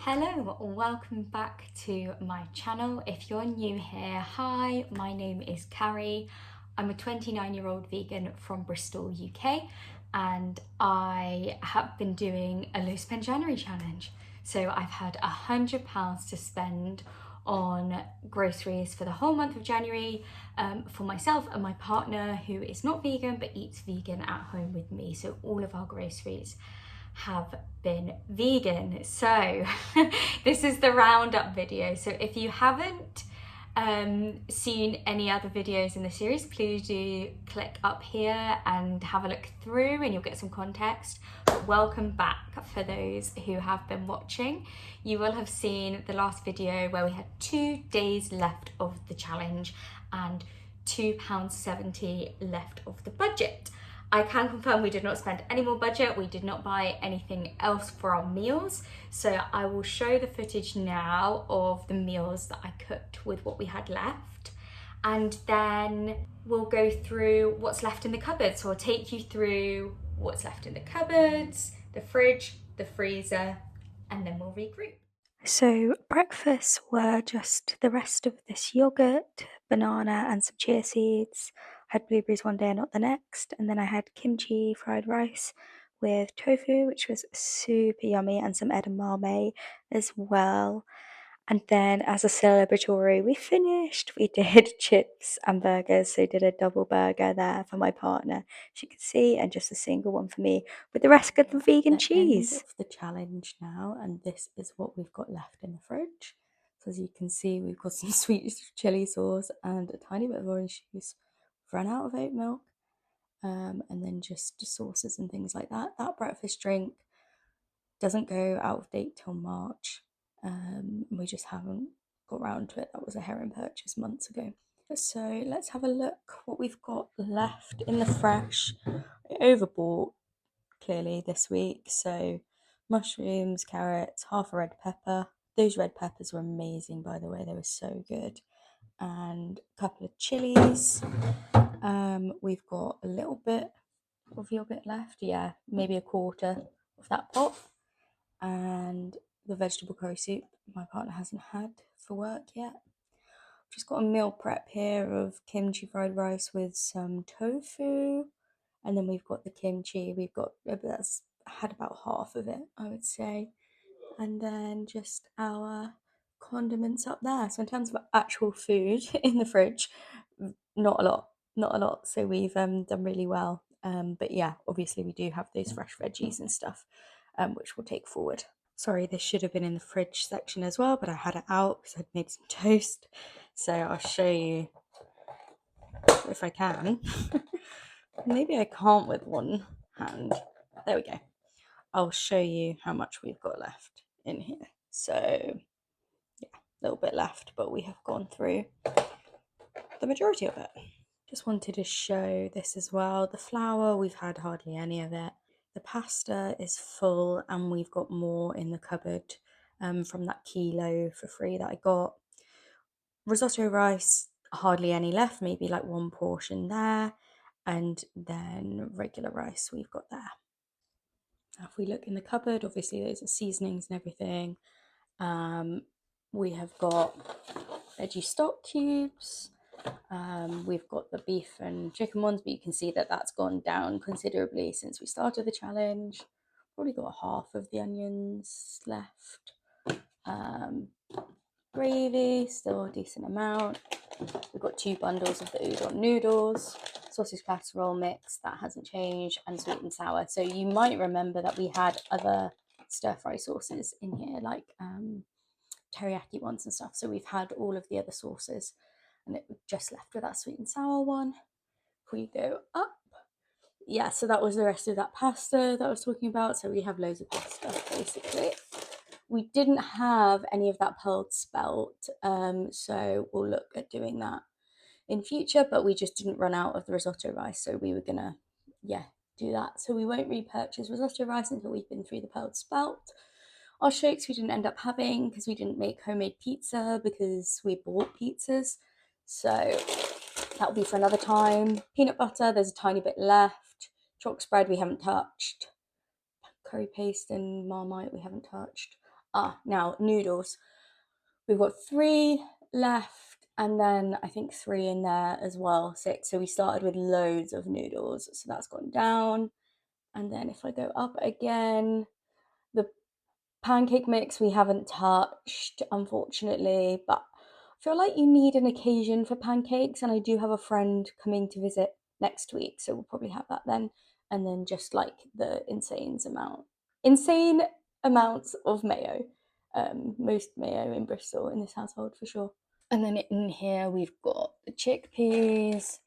Hello, welcome back to my channel. If you're new here, hi, my name is Carrie. I'm a 29-year-old vegan from Bristol, UK, and I have been doing a low spend January challenge. So I've had £100 to spend on groceries for the whole month of January for myself and my partner, who is not vegan but eats vegan at home with me. So all of our groceries have been vegan. So this is the roundup video. So if you haven't seen any other videos in the series, please do click up here and have a look through and you'll get some context. But welcome back for those who have been watching. You will have seen the last video where we had 2 days left of the challenge and £2.70 left of the budget. I can confirm we did not spend any more budget. We did not buy anything else for our meals. So I will show the footage now of the meals that I cooked with what we had left. And then we'll go through what's left in the cupboard. So I'll take you through what's left in the cupboards, the fridge, the freezer, and then we'll regroup. So breakfasts were just the rest of this yogurt, banana and some chia seeds. I had blueberries one day and not the next, and then I had kimchi fried rice with tofu, which was super yummy, and some edamame as well. And then as a celebratory, we did chips and burgers. So did a double burger there for my partner, as you can see, and just a single one for me, with the rest of the vegan cheese. End of the challenge now, and this is what we've got left in the fridge. So as you can see, we've got some sweet chili sauce and a tiny bit of orange juice. We've run out of oat milk, and then just sauces and things like that. That breakfast drink doesn't go out of date till March. We just haven't got round to it. That was a heron purchase months ago. So let's have a look what we've got left in the fresh. I overbought clearly this week, so mushrooms, carrots, half a red pepper. Those red peppers were amazing, by the way, they were so good. And a couple of chilies. We've got a little bit of yogurt left, yeah, maybe a quarter of that pot. And the vegetable curry soup my partner hasn't had for work yet. Just got a meal prep here of kimchi fried rice with some tofu, and then we've got the kimchi. We've got that's had about half of it, I would say, and then just our condiments up there. So in terms of actual food in the fridge, not a lot. So we've done really well. But yeah, obviously we do have those fresh veggies and stuff, which we'll take forward. Sorry, this should have been in the fridge section as well, but I had it out because I'd made some toast. So I'll show you if I can. Maybe I can't with one hand. There we go. I'll show you how much we've got left in here. So yeah, a little bit left, but we have gone through the majority of it. Just wanted to show this as well. The flour, we've had hardly any of it. The pasta is full, and we've got more in the cupboard from that kilo for free that I got. Risotto rice, hardly any left, maybe like one portion there. And then regular rice we've got there. Now, if we look in the cupboard, obviously those are seasonings and everything. We have got veggie stock cubes. We've got the beef and chicken ones, but you can see that that's gone down considerably since we started the challenge. Probably got half of the onions left. Gravy, still a decent amount. We've got 2 bundles of the udon noodles, sausage casserole mix, that hasn't changed, and sweet and sour. So you might remember that we had other stir fry sauces in here, like teriyaki ones and stuff. So we've had all of the other sauces, and it just left with that sweet and sour one. If we go up, yeah, so that was the rest of that pasta that I was talking about. So we have loads of pasta basically. We didn't have any of that pearled spelt, so we'll look at doing that in future, but we just didn't run out of the risotto rice, so we were gonna, do that. So we won't repurchase risotto rice until we've been through the pearled spelt. Our shakes we didn't end up having because we didn't make homemade pizza because we bought pizzas, so that'll be for another time. Peanut butter, there's a tiny bit left. Chalk spread we haven't touched. Curry paste and Marmite we haven't touched. Now noodles. We've got 3 left, and then I think 3 in there as well, 6. So we started with loads of noodles, so that's gone down. And then if I go up again, the pancake mix we haven't touched, unfortunately, but I feel like you need an occasion for pancakes, and I do have a friend coming to visit next week, so we'll probably have that then. And then just like the insane amounts of mayo. Most mayo in Bristol in this household for sure. And then in here we've got the chickpeas,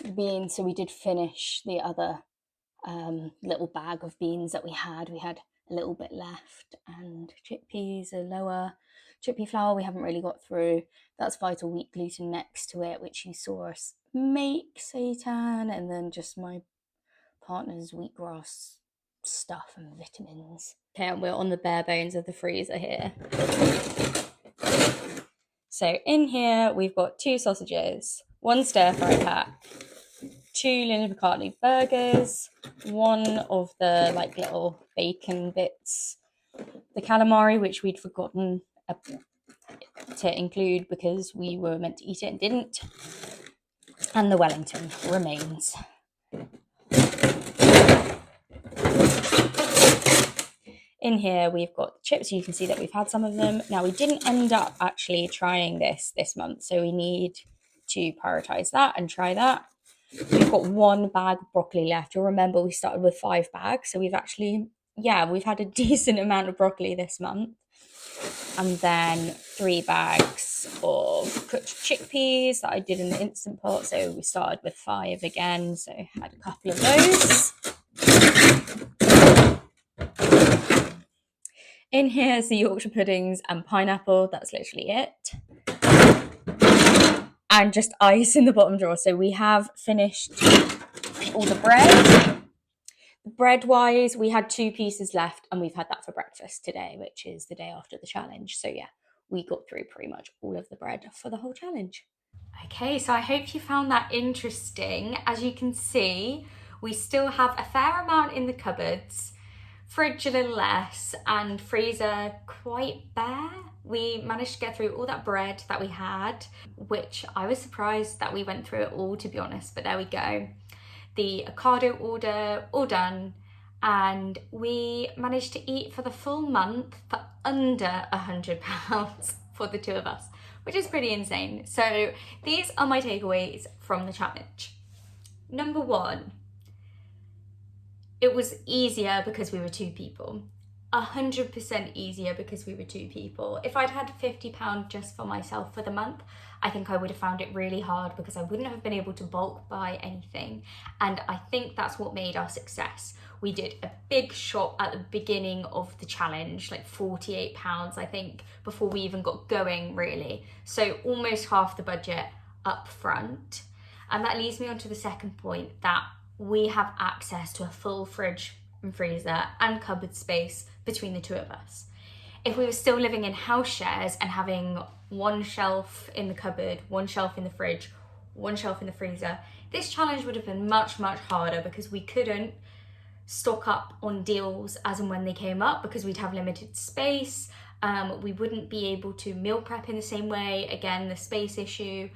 the beans. So we did finish the other little bag of beans that we had. We had a little bit left, and chickpeas are lower. Chickpea flour we haven't really got through. That's vital wheat gluten next to it, which you saw us make, seitan, and then just my partner's wheatgrass stuff and vitamins. Okay, and we're on the bare bones of the freezer here. So in here we've got 2 sausages, 1 stir fry pack, 2 Linda McCartney burgers, 1 of the like little bacon bits, the calamari, which we'd forgotten to include because we were meant to eat it and didn't, and the Wellington remains. In here we've got the chips. You can see that we've had some of them. Now we didn't end up actually trying this month, so we need to prioritize that and try that. We've got 1 bag of broccoli left. You'll remember we started with 5 bags, so we've had a decent amount of broccoli this month. And then 3 bags of cooked chickpeas that I did in the Instant Pot, so we started with 5 again, so had a couple of those. In here is the Yorkshire puddings and pineapple. That's literally it. And just ice in the bottom drawer. So we have finished all the bread. Bread-wise, we had 2 pieces left, and we've had that for breakfast today, which is the day after the challenge. So yeah, we got through pretty much all of the bread for the whole challenge. Okay, so I hope you found that interesting. As you can see, we still have a fair amount in the cupboards, fridge a little less, and freezer quite bare. We managed to get through all that bread that we had, which I was surprised that we went through it all, to be honest, but there we go. The Ocado order, all done, and we managed to eat for the full month for under £100 for the 2 of us, which is pretty insane. So these are my takeaways from the challenge. Number 1, it was easier because we were 2 people. 100% easier because we were 2 people. If I'd had £50 just for myself for the month, I think I would have found it really hard because I wouldn't have been able to bulk buy anything. And I think that's what made our success. We did a big shop at the beginning of the challenge, like £48, I think, before we even got going, really. So almost half the budget up front. And that leads me on to the second point, that we have access to a full fridge and freezer and cupboard space between the 2 of us. If we were still living in house shares and having 1 shelf in the cupboard, 1 shelf in the fridge, 1 shelf in the freezer, this challenge would have been much, much harder because we couldn't stock up on deals as and when they came up because we'd have limited space. We wouldn't be able to meal prep in the same way, again, the space issue.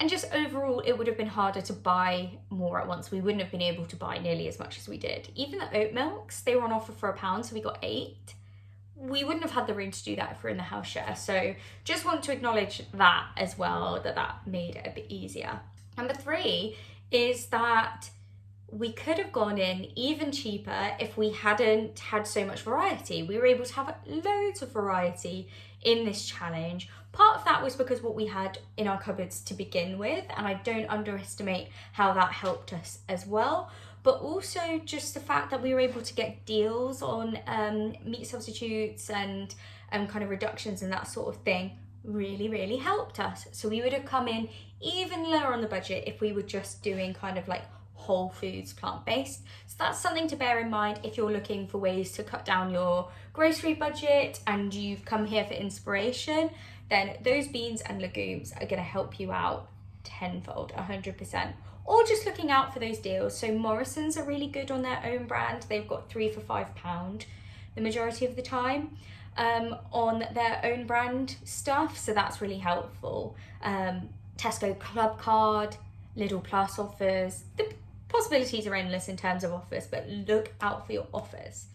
And just overall, it would have been harder to buy more at once. We wouldn't have been able to buy nearly as much as we did. Even the oat milks, they were on offer for £1, so we got 8. We wouldn't have had the room to do that if we're in the house share. So just want to acknowledge that as well, that made it a bit easier. Number 3 is that we could have gone in even cheaper if we hadn't had so much variety. We were able to have loads of variety in this challenge. Part of that was because what we had in our cupboards to begin with, and I don't underestimate how that helped us as well. But also just the fact that we were able to get deals on meat substitutes and kind of reductions and that sort of thing really, really helped us. So we would have come in even lower on the budget if we were just doing kind of like whole foods, plant-based. So that's something to bear in mind if you're looking for ways to cut down your grocery budget and you've come here for inspiration. Then those beans and legumes are going to help you out tenfold, 100%. Or just looking out for those deals. So Morrison's are really good on their own brand. They've got 3 for £5. the majority of the time on their own brand stuff, so that's really helpful. Tesco Club Card, Lidl Plus offers. The possibilities are endless in terms of offers, but look out for your offers.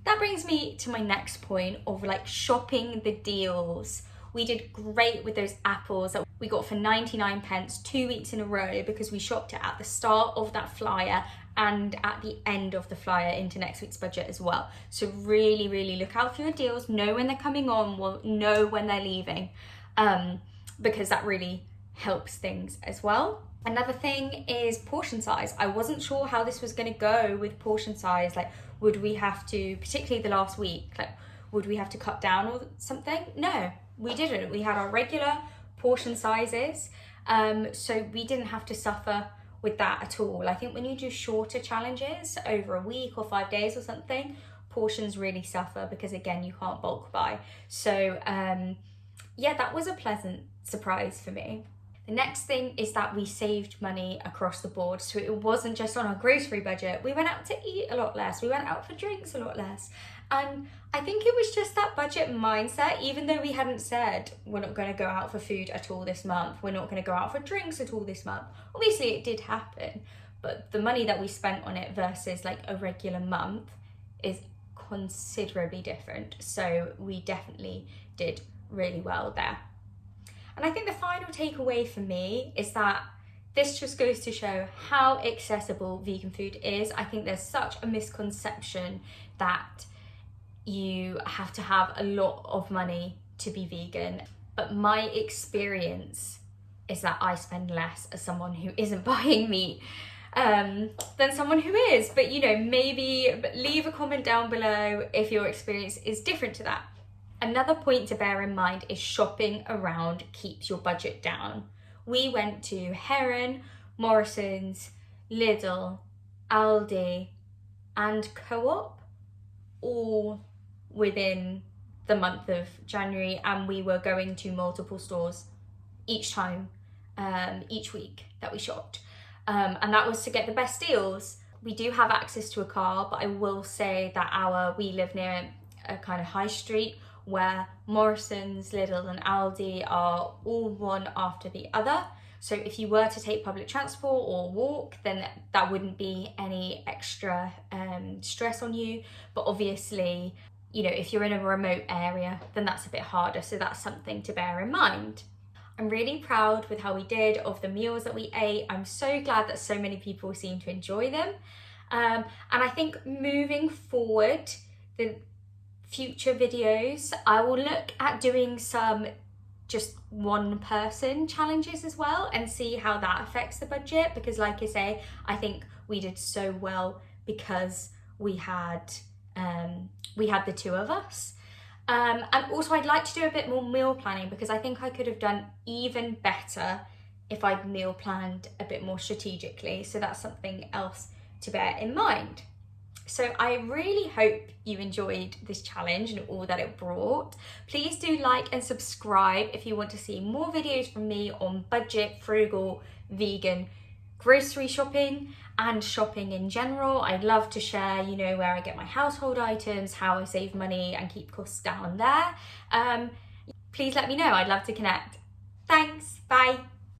That brings me to my next point of like shopping the deals. We did great with those apples that we got for 99 pence 2 weeks in a row because we shopped it at the start of that flyer and at the end of the flyer into next week's budget as well. So really, really look out for your deals, know when they're coming on, know when they're leaving, because that really helps things as well. Another thing is portion size. I wasn't sure how this was going to go with portion size. Like, would we have to, particularly the last week, like, would we have to cut down or something? No, we didn't. We had our regular portion sizes, so we didn't have to suffer with that at all. I think when you do shorter challenges over a week or 5 days or something, portions really suffer because, again, you can't bulk buy. So yeah, that was a pleasant surprise for me. The next thing is that we saved money across the board. So it wasn't just on our grocery budget. We went out to eat a lot less. We went out for drinks a lot less. And I think it was just that budget mindset, even though we hadn't said we're not going to go out for food at all this month, we're not going to go out for drinks at all this month. Obviously it did happen, but the money that we spent on it versus like a regular month is considerably different. So we definitely did really well there. And I think the final takeaway for me is that this just goes to show how accessible vegan food is. I think there's such a misconception that you have to have a lot of money to be vegan. But my experience is that I spend less as someone who isn't buying meat than someone who is. But you know, maybe leave a comment down below if your experience is different to that. Another point to bear in mind is shopping around keeps your budget down. We went to Heron, Morrison's, Lidl, Aldi and Co-op all within the month of January, and we were going to multiple stores each time, each week that we shopped. And that was to get the best deals. We do have access to a car, but I will say that we live near a kind of high street where Morrison's, Lidl and Aldi are all one after the other. So if you were to take public transport or walk, then that wouldn't be any extra stress on you. But obviously, you know, if you're in a remote area, then that's a bit harder. So that's something to bear in mind. I'm really proud with how we did, of the meals that we ate. I'm so glad that so many people seem to enjoy them. And I think moving forward, the future videos, I will look at doing some just one person challenges as well and see how that affects the budget, because like I say, I think we did so well because we had the two of us. And also I'd like to do a bit more meal planning, because I think I could have done even better if I'd meal planned a bit more strategically. So that's something else to bear in mind. So I really hope you enjoyed this challenge and all that it brought. Please do like and subscribe if you want to see more videos from me on budget, frugal, vegan, grocery shopping and shopping in general. I'd love to share, you know, where I get my household items, how I save money and keep costs down there. Please let me know. I'd love to connect. Thanks. Bye.